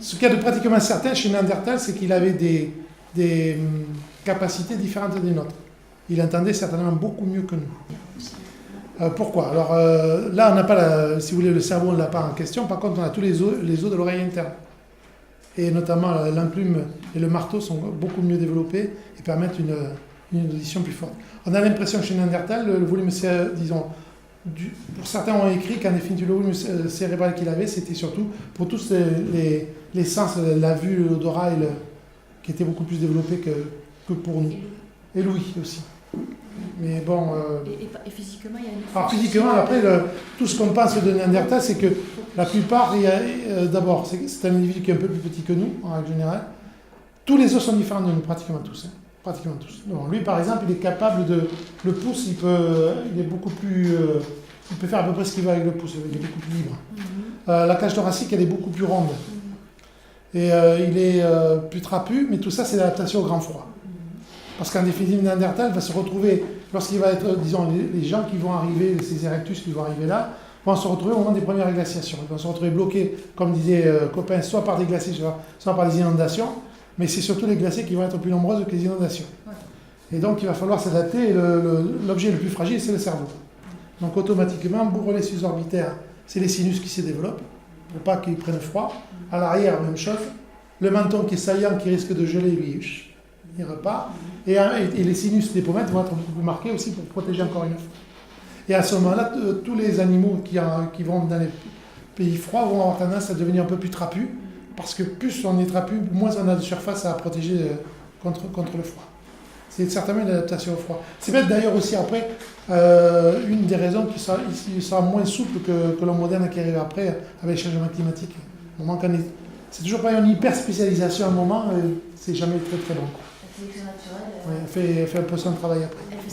Ce qu'il y a de pratiquement certain chez Néandertal, c'est qu'il avait des capacités différentes des nôtres. Il entendait certainement beaucoup mieux que nous. Pourquoi? Alors là, on n'a pas, si vous voulez, le cerveau, on ne l'a pas en question. Par contre, on a tous les os de l'oreille interne. Et notamment l'enclume et le marteau sont beaucoup mieux développés et permettent une audition plus forte. On a l'impression que chez Néandertal, le volume, disons, pour certains ont écrit qu'en définitive, le volume cérébral qu'il avait, c'était surtout pour tous les sens, la vue, l'odorat, qui étaient beaucoup plus développés que pour nous. Et l'ouïe aussi. Mais bon. Et physiquement, il y a une. Alors physiquement, après, tout ce qu'on pense de Néandertal, c'est que la plupart, d'abord, c'est un individu qui est un peu plus petit que nous, en règle générale. Tous les os sont différents de nous, pratiquement tous. Pratiquement tous. Bon, lui, par exemple, il est capable de. Le pouce, il est beaucoup plus. Il peut faire à peu près ce qu'il veut avec le pouce, il est beaucoup plus libre. La cage thoracique, elle est beaucoup plus ronde. Et il est plus trapu, mais tout ça, c'est l'adaptation au grand froid. Parce qu'en définitive, Néandertal va se retrouver, lorsqu'il va être, disons, les gens qui vont arriver, ces Erectus qui vont arriver là, vont se retrouver au moment des premières glaciations. Ils vont se retrouver bloqués, comme disait Copain, soit par des glaciers, soit par des inondations, mais c'est surtout les glaciers qui vont être plus nombreuses que les inondations. Et donc, il va falloir s'adapter, et l'objet le plus fragile, c'est le cerveau. Donc, automatiquement, bourrelet suborbitaire, c'est les sinus qui se développent, pour pas qu'ils prennent froid. À l'arrière, même chose. Le menton qui est saillant, qui risque de geler, lui, il repart. Et les sinus des pommettes vont être beaucoup plus marqués aussi pour protéger encore une fois. Et à ce moment-là, tous les animaux qui vont dans les pays froids vont avoir tendance à devenir un peu plus trapus, parce que plus on est trapu, moins on a de surface à protéger contre le froid. C'est certainement une adaptation au froid. C'est peut-être d'ailleurs aussi après une des raisons qu'il sera moins souple que l'homme moderne qui arrive après avec les changements climatiques. C'est toujours pas une hyper spécialisation à un moment, c'est jamais très très long. La sélection naturelle. Ouais, elle fait un peu son travail après. Elle fait